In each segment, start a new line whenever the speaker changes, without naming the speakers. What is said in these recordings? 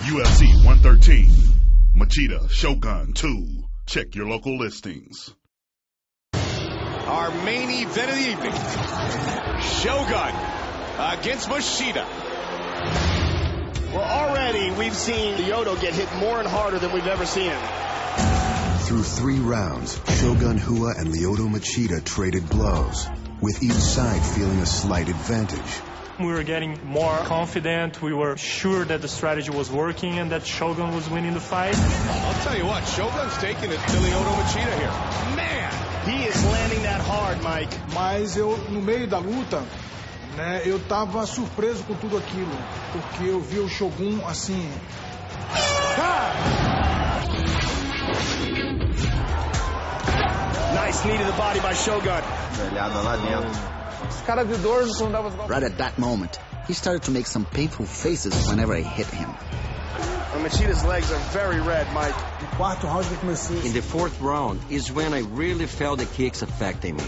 UFC 113. Machida, Shogun 2. Check your local listings.
Our main event of the evening. Shogun against Machida.
Well, already we've seen Lyoto get hit more and harder than we've ever seen him.
Through 3 rounds, Shogun Rua and Lyoto Machida traded blows, with each side feeling a slight advantage.
We were getting more confident. We were sure that the strategy was working and that Shogun was winning the fight.
I'll tell you what, Shogun's taking it to Lyoto Machida here. Man!
He is landing that hard, Mike.
Mas eu, no meio da luta, né, eu tava surpreso com tudo aquilo, porque eu vi o Shogun assim.
Nice knee to the body by Shogun.
Right at that moment, he started to make some painful faces whenever I hit him.
And Machida's legs are very red, Mike.
In the 4th round is when I really felt the kicks affecting me.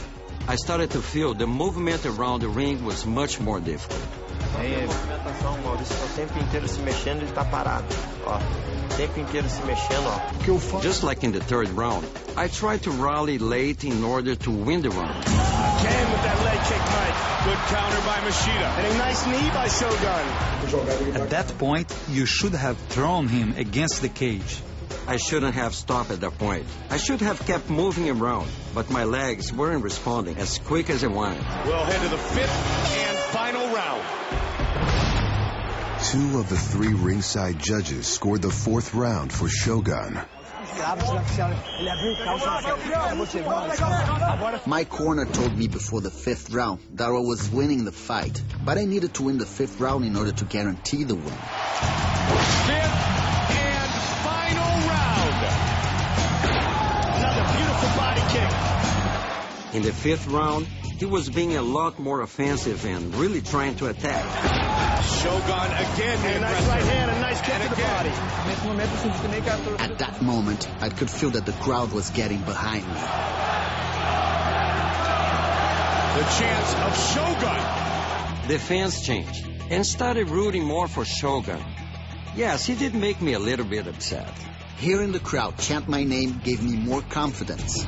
I started to feel the movement around the ring was much more difficult.
Aí, movimentação, Mauricio tá o tempo inteiro se mexendo e ele tá parado. Ó, o tempo inteiro se mexendo, ó.
Just like in the 3rd round, I tried to rally late in order to win the round.
Again with that leg kick, Mike.
Good counter by Machida.
And a nice knee by Shogun.
At that point, you should have thrown him against the cage.
I shouldn't have stopped at that point. I should have kept moving around, but my legs weren't responding as quick as I wanted.
We'll head to the 5th and final round.
2 of the 3 ringside judges scored the 4th round for Shogun.
My corner told me before the 5th round that I was winning the fight, but I needed to win the 5th round in order to guarantee the win.
5th and final round.
Another beautiful body kick.
In the 5th round, he was being a lot more offensive and really trying to attack.
Shogun again.
And a nice right hand, a nice kick to the body.
At that moment, I could feel that the crowd was getting behind me.
The chance of Shogun.
The fans changed and started rooting more for Shogun. Yes, he did make me a little bit upset.
Hearing the crowd chant my name gave me more confidence.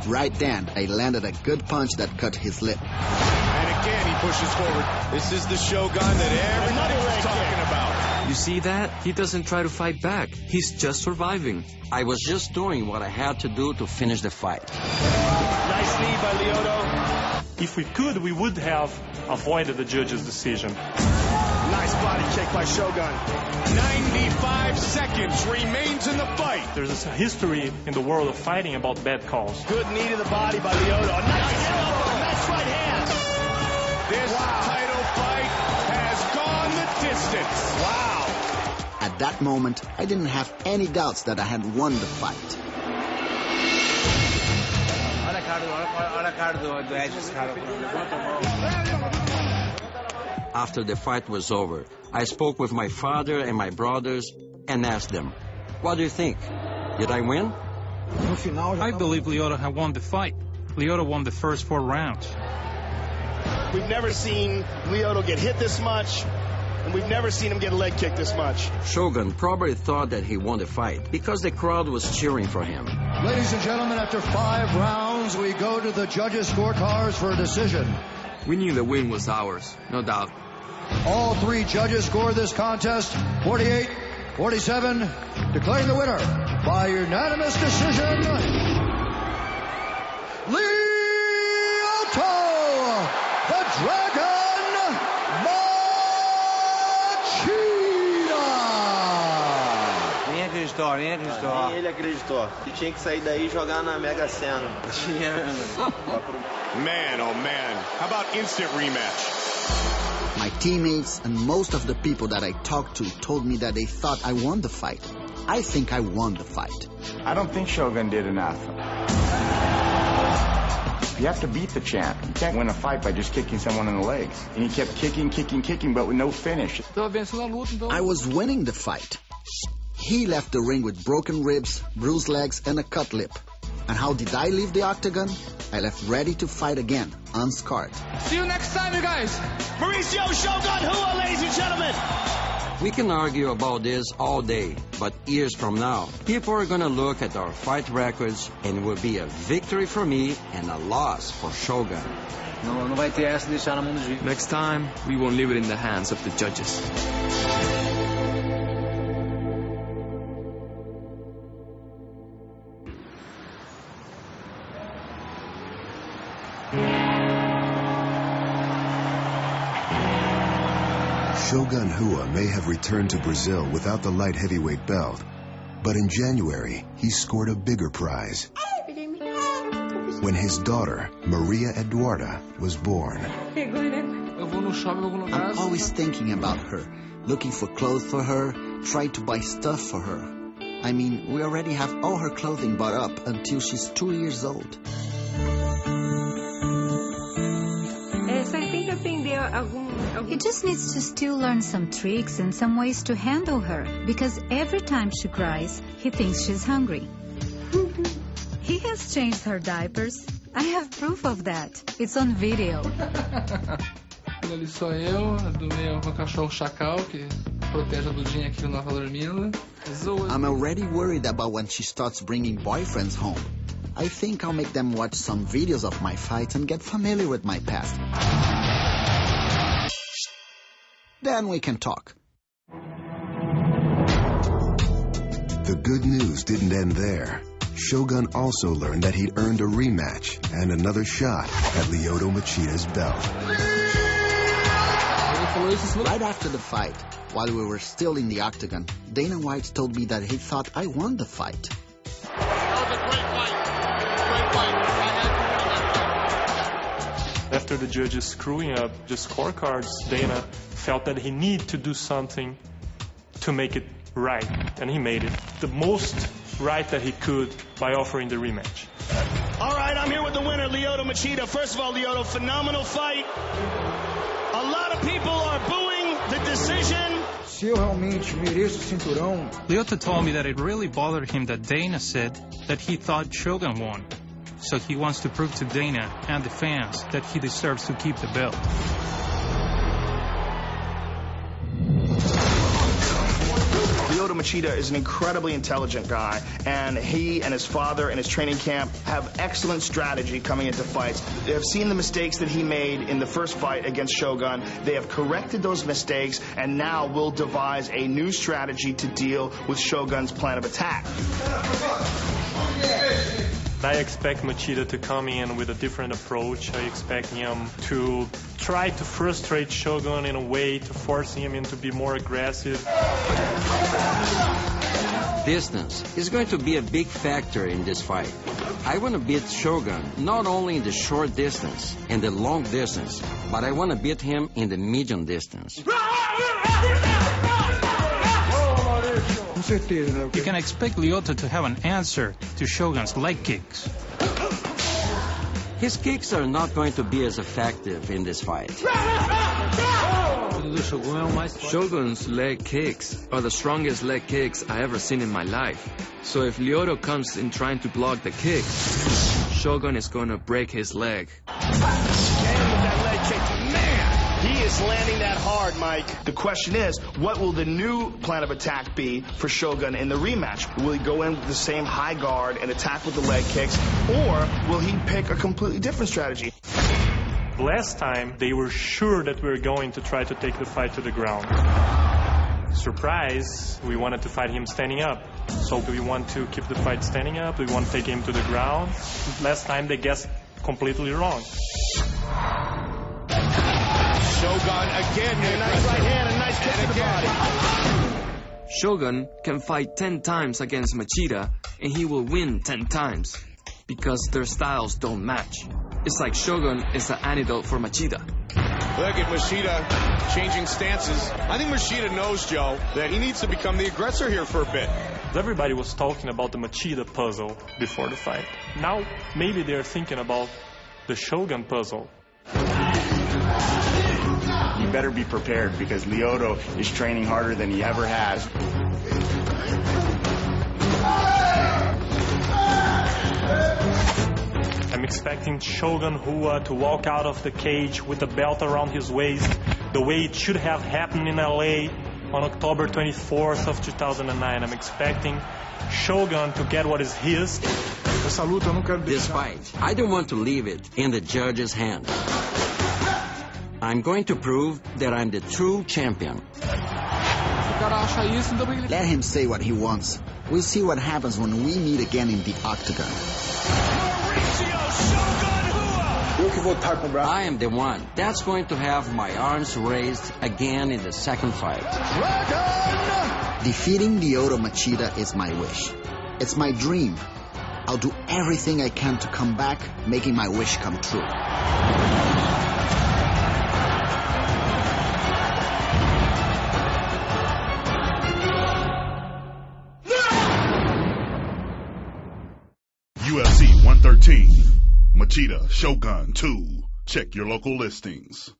Right then, I landed a good punch that cut his lip.
And again, he pushes forward. This is the Shogun that everybody's talking about.
You see that? He doesn't try to fight back. He's just surviving.
I was just doing what I had to do to finish the fight.
Nice knee by Lyoto.
If we could, we would have avoided the judge's decision.
Nice body kick by Shogun.
95 seconds remains in the fight.
There's a history in the world of fighting about bad calls.
Good knee to the body by Lyoto. Nice elbow, nice right hand.
This title fight has gone the distance.
Wow.
At that moment, I didn't have any doubts that I had won the fight.
After the fight was over, I spoke with my father and my brothers and asked them, "What do you think? Did I win?"
I believe Lyoto had won the fight. Lyoto won the first 4 rounds.
We've never seen Lyoto get hit this much, and we've never seen him get a leg kick this much.
Shogun probably thought that he won the fight because the crowd was cheering for him.
Ladies and gentlemen, after 5 rounds, we go to the judges' scorecards for a decision.
We knew the win was ours, no doubt.
All 3 judges scored this contest 48-47, declaring the winner by unanimous decision, Lyoto, the Dragon Machida.
Nem acreditou. Nem ele acreditou. Ele tinha que sair daí e jogar na Mega Sena. Tinha mesmo.
Man, oh man. How about instant rematch?
My teammates and most of the people that I talked to told me that they thought I won the fight. I think I won the fight.
I don't think Shogun did enough. You have to beat the champ. You can't win a fight by just kicking someone in the legs. And he kept kicking, but with no finish.
I was winning the fight. He left the ring with broken ribs, bruised legs, and a cut lip. And how did I leave the octagon? I left ready to fight again, unscarred.
See you next time, you guys.
Mauricio Shogun Rua, ladies moment.
We can argue about this all day, but years from now, people are gonna look at our fight records and it will be a victory for me and a loss for Shogun.
Não vai ter essa de deixar na mão do juiz.
Next time, we won't leave it in the hands of the judges.
Shogun Rua may have returned to Brazil without the light heavyweight belt, but in January, he scored a bigger prize when his daughter, Maria Eduarda, was born.
I'm always thinking about her, looking for clothes for her, trying to buy stuff for her. I mean, we already have all her clothing bought up until she's 2 years old.
He just needs to still learn some tricks and some ways to handle her, because every time she cries, he thinks she's hungry. He has changed her diapers. I have proof of that. It's on video.
Ali sou eu, do meio com o cachorro chacal, que protege a Dudinha aqui no Nova Dormindo.
I'm already worried about when she starts bringing boyfriends home. I think I'll make them watch some videos of my fights and get familiar with my past. Then we can talk.
The good news didn't end there. Shogun also learned that he'd earned a rematch and another shot at Lyoto Machida's belt.
Right after the fight, while we were still in the octagon, Dana White told me that he thought I won the fight.
After the judges screwing up the scorecards, Dana felt that he needed to do something to make it right, and he made it the most right that he could by offering the rematch.
All right, I'm here with the winner, Lyoto Machida. First of all, Lyoto, phenomenal fight. A lot of people are booing the decision.
Se eu realmente mereço o cinturão.
Lyoto told me that it really bothered him that Dana said that he thought Shogun won. So he wants to prove to Dana and the fans that he deserves to keep the belt.
Lyoto Machida is an incredibly intelligent guy, and he and his father and his training camp have excellent strategy coming into fights. They have seen the mistakes that he made in the first fight against Shogun. They have corrected those mistakes and now will devise a new strategy to deal with Shogun's plan of attack.
I expect Machida to come in with a different approach. I expect him to try to frustrate Shogun in a way to force him into be more aggressive.
Distance is going to be a big factor in this fight. I want to beat Shogun not only in the short distance and the long distance, but I want to beat him in the medium distance.
You can expect Lyoto to have an answer to Shogun's leg kicks.
His kicks are not going to be as effective in this fight.
Shogun's leg kicks are the strongest leg kicks I ever seen in my life. So if Lyoto comes in trying to block the kicks, Shogun is going to break his leg.
He is landing that hard, Mike. The question is, what will the new plan of attack be for Shogun in the rematch? Will he go in with the same high guard and attack with the leg kicks, or will he pick a completely different strategy?
Last time, they were sure that we were going to try to take the fight to the ground. Surprise, we wanted to fight him standing up. So do we want to keep the fight standing up? Do we want to take him to the ground? Last time, they guessed completely wrong.
Shogun again.
A nice right hand, a nice kick to the body.
Shogun can fight 10 times against Machida, and he will win 10 times, because their styles don't match. It's like Shogun is the antidote for Machida.
Look at Machida changing stances. I think Machida knows, Joe, that he needs to become the aggressor here for a bit.
Everybody was talking about the Machida puzzle before the fight. Now, maybe they're thinking about the Shogun puzzle.
You better be prepared, because Lyoto is training harder than he ever has.
I'm expecting Shogun Rua to walk out of the cage with the belt around his waist, the way it should have happened in LA on October 24th of 2009. I'm expecting Shogun to get what is his.
Essa luta eu não quero
This fight, I don't want to leave it in the judge's hand. I'm going to prove that I'm the true champion.
Let him say what he wants. We'll see what happens when we meet again in the octagon.
I am the one that's going to have my arms raised again in the second fight.
Defeating Lyoto Machida is my wish. It's my dream. I'll do everything I can to come back, making my wish come true.
UFC 113, Machida, Shogun 2. Check your local listings.